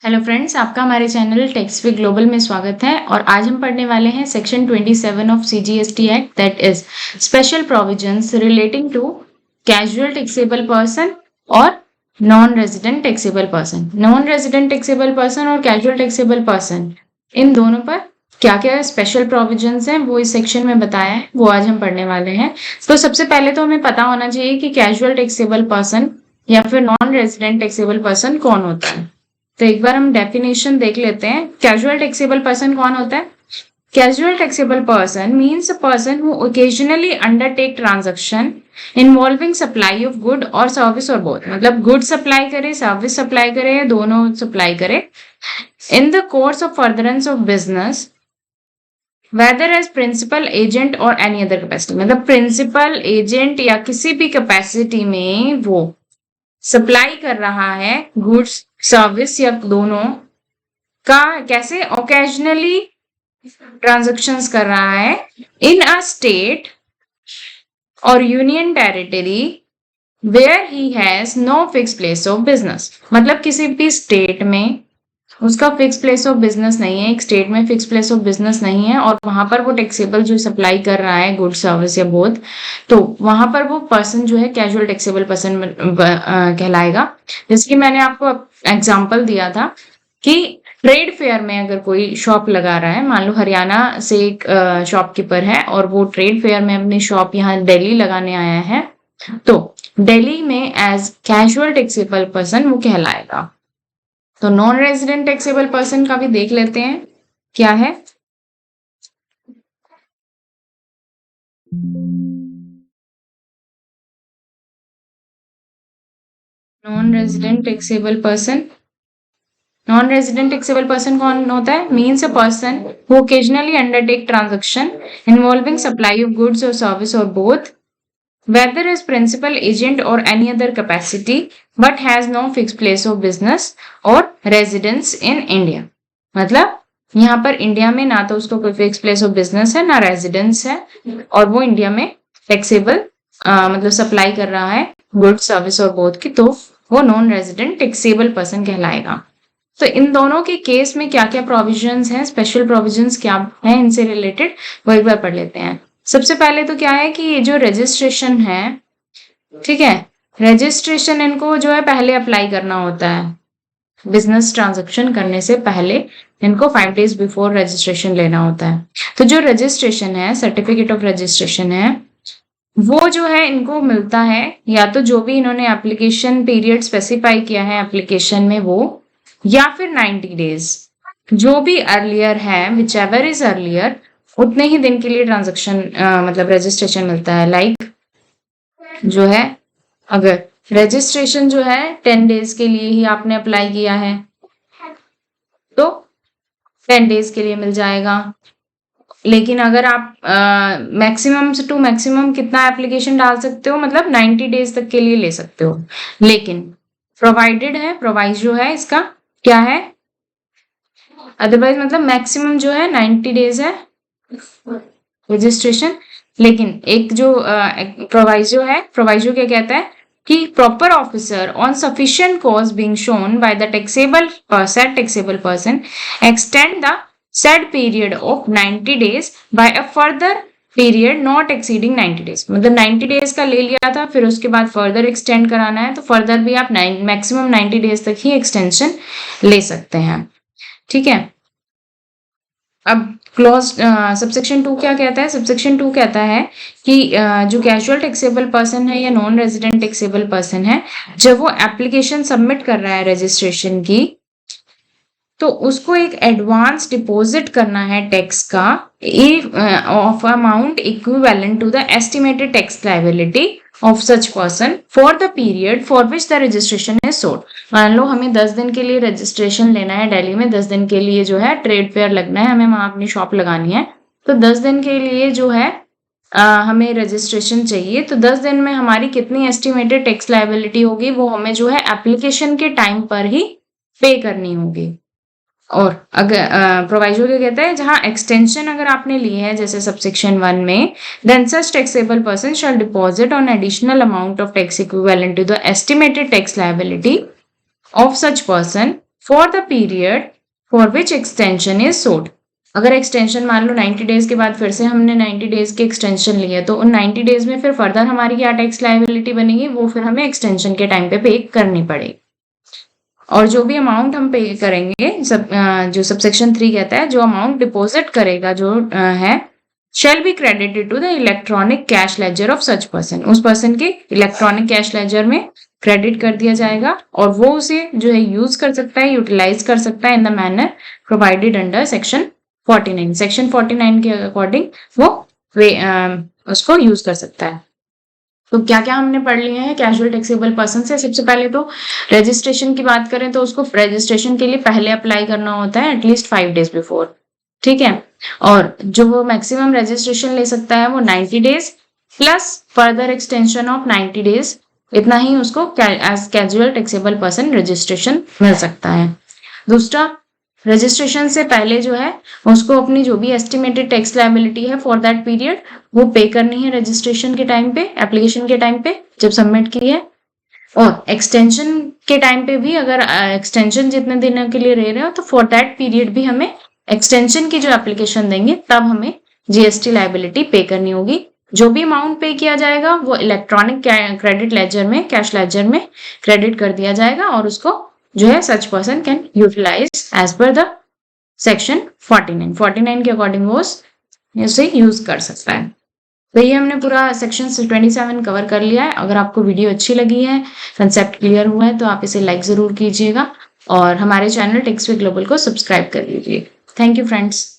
Hello friends, आपका हमारे channel tax with global में स्वागत है। और आज हम पढ़ने वाले हैं section 27 of CGST act, that is special provisions relating to casual taxable person और non resident taxable person. Non resident taxable person और कैजुअल टैक्सेबल पर्सन, इन दोनों पर क्या क्या स्पेशल प्रोविजंस हैं वो इस सेक्शन में बताया है, वो आज हम पढ़ने वाले हैं। तो सबसे पहले तो हमें पता होना चाहिए कि कैजुअल टैक्सेबल पर्सन या फिर नॉन रेजिडेंट टैक्सेबल पर्सन कौन होता है। तो एक बार हम डेफिनेशन देख लेते हैं। कैजुअल टैक्सेबल पर्सन कौन होता है? Casual taxable person means a person who occasionally undertake transaction involving supply of good और सर्विस और बोथ, मतलब गुड सप्लाई करे, सर्विस सप्लाई करे, या दोनों सप्लाई करे in the course of furtherance of business whether as principal agent और any other capacity, मतलब प्रिंसिपल एजेंट या किसी भी कैपेसिटी में वो सप्लाई कर रहा है गुड्स सर्विस या दोनों का, कैसे ओकेजनली ट्रांजैक्शंस कर रहा है इन अ स्टेट और union territory where he has no fix place of business, मतलब किसी भी स्टेट में उसका फिक्स प्लेस ऑफ बिजनेस नहीं है, एक स्टेट में फिक्स प्लेस ऑफ बिजनेस नहीं है और वहां पर वो टैक्सेबल जो सप्लाई कर रहा है गुड सर्विस या बोथ, तो वहां पर वो पर्सन जो है कैजुअल टैक्सेबल पर्सन कहलाएगा। जैसे कि मैंने आपको एग्जांपल दिया था कि ट्रेड फेयर में अगर कोई शॉप लगा रहा है, मान लो हरियाणा से एक शॉपकीपर है और वो ट्रेड फेयर में अपनी शॉप यहाँ दिल्ली लगाने आया है, तो दिल्ली में एज कैजुअल टैक्सेबल पर्सन वो कहलाएगा। तो नॉन रेजिडेंट टैक्सेबल पर्सन का भी देख लेते हैं क्या है। Non resident taxable person, non resident taxable person कौन होता है? Means a person who occasionally undertake transaction involving supply of goods और सर्विस और both whether as principal agent or any other capacity but has no fixed place of business or residence in India, मतलब यहाँ पर India में ना तो उसको कोई फिक्स प्लेस ऑफ बिजनेस है ना रेजिडेंस है और वो इंडिया में टैक्सेबल मतलब सप्लाई कर रहा है गुड्स सर्विस और बोथ की, तो वो नॉन रेजिडेंट टैक्सेबल पर्सन कहलाएगा। तो इन दोनों के केस में क्या क्या प्रोविजंस हैं, स्पेशल प्रोविजंस क्या हैं इनसे रिलेटेड, वो एक बार पढ़ लेते हैं। सबसे पहले तो क्या है कि ये जो रजिस्ट्रेशन है, ठीक है, रजिस्ट्रेशन इनको जो है पहले अप्लाई करना होता है। बिजनेस ट्रांजैक्शन करने से पहले इनको 5 days बिफोर रजिस्ट्रेशन लेना होता है। तो जो रजिस्ट्रेशन है, सर्टिफिकेट ऑफ रजिस्ट्रेशन है, वो जो है इनको मिलता है या तो जो भी इन्होंने एप्लीकेशन पीरियड स्पेसिफाई किया है एप्लीकेशन में वो, या फिर 90 days, जो भी अर्लियर है, विच एवर इज अर्लियर, उतने ही दिन के लिए ट्रांजैक्शन मतलब रजिस्ट्रेशन मिलता है। लाइक जो है अगर रजिस्ट्रेशन जो है 10 days के लिए ही आपने अप्लाई किया है तो 10 days के लिए मिल जाएगा। लेकिन अगर आप मैक्सिमम टू मैक्सिमम कितना एप्लीकेशन डाल सकते हो, मतलब 90 days तक के लिए ले सकते हो। लेकिन प्रोवाइडेड है, प्रोवाइजो है इसका क्या है, अदरवाइज मतलब मैक्सिमम जो है 90 days है रजिस्ट्रेशन। लेकिन एक जो प्रोवाइजो है, प्रोवाइजो क्या कहता है कि proper officer on sufficient cause being shown by the taxable person extend the said period of 90 days by a further period not exceeding 90 days, मतलब 90 days का ले लिया था फिर उसके बाद फर्दर एक्सटेंड कराना है तो फर्दर भी आप मैक्सिमम 90 days तक ही एक्सटेंशन ले सकते हैं। ठीक है, अब क्लॉज सबसेक्शन 2 क्या कहता है? सबसेक्शन 2 कहता है कि जो कैजुअल टैक्सेबल पर्सन है या नॉन रेजिडेंट टैक्सेबल पर्सन है, जब वो एप्लीकेशन सबमिट कर रहा है रजिस्ट्रेशन की, तो उसको एक एडवांस डिपॉजिट करना है टैक्स का of amount equivalent to the estimated tax liability of such person for the period for which the registration is sold. मान लो हमें 10 दिन के लिए रजिस्ट्रेशन लेना है, दिल्ली में 10 दिन के लिए जो है ट्रेड फेयर लगना है, हमें वहां अपनी शॉप लगानी है, तो 10 दिन के लिए जो है हमें रजिस्ट्रेशन चाहिए। तो 10 दिन में हमारी कितनी एस्टिमेटेड टैक्स लायबिलिटी होगी वो हमें जो है एप्लीकेशन के टाइम पर ही पे करनी होगी। और अगर प्रोवाइजो क्या कहता है, जहां एक्सटेंशन अगर आपने ली है जैसे सबसेक्शन 1 में, then such taxable person shall deposit on additional amount of tax equivalent to the estimated tax liability of such person for the period for which extension is sought. अगर एक्सटेंशन मान लो 90 days के बाद फिर से हमने 90 days के extension लिए, तो उन 90 डेज में फिर फर्दर हमारी क्या टैक्स लायबिलिटी बनेगी, वो फिर हमें एक्सटेंशन के टाइम पे करनी पड़ेगी। और जो भी अमाउंट हम पे करेंगे, जो सबसेक्शन 3 कहता है, जो अमाउंट डिपॉजिट करेगा जो है, shall be credited to the electronic cash ledger of such person। उस पर्सन के इलेक्ट्रॉनिक कैश लेजर में क्रेडिट कर दिया जाएगा और वो उसे जो है यूज कर सकता है, यूटिलाइज कर सकता है in the manner provided under section 49। Section 49 के अकॉर्डिंग वो उसको यूज कर सकता है। तो क्या क्या हमने पढ़ लिए हैं कैजुअल टैक्सेबल पर्सन से। सबसे पहले तो रजिस्ट्रेशन की बात करें तो उसको रजिस्ट्रेशन के लिए पहले अप्लाई करना होता है एटलीस्ट 5 डेज बिफोर, ठीक है। और जो वो मैक्सिमम रजिस्ट्रेशन ले सकता है वो 90 days plus further extension of 90 days, इतना ही उसको as casual taxable person registration मिल सकता है। दूसरा, रजिस्ट्रेशन से पहले जो है उसको अपनी जो भी एस्टिमेटेड टैक्स लायबिलिटी है फॉर दैट पीरियड वो पे करनी है रजिस्ट्रेशन के टाइम पे, एप्लीकेशन के टाइम पे जब सबमिट की है। और एक्सटेंशन के टाइम पे भी अगर एक्सटेंशन जितने दिनों के लिए रह रहे हो तो फॉर दैट पीरियड भी हमें एक्सटेंशन की जो एप्लीकेशन देंगे तब हमें जीएसटी लायबिलिटी पे करनी होगी। जो भी अमाउंट पे किया जाएगा वो इलेक्ट्रॉनिक क्रेडिट लेजर में, कैश लेजर में क्रेडिट कर दिया जाएगा और उसको जो है such person can utilize as per the section 49 के अकॉर्डिंग वो उसे यूज कर सकता है। तो ये हमने पूरा सेक्शन 27 कवर कर लिया है। अगर आपको वीडियो अच्छी लगी है, कंसेप्ट क्लियर हुआ है, तो आप इसे लाइक जरूर कीजिएगा और हमारे चैनल टेक्स विद ग्लोबल को सब्सक्राइब कर लीजिए। Thank you friends.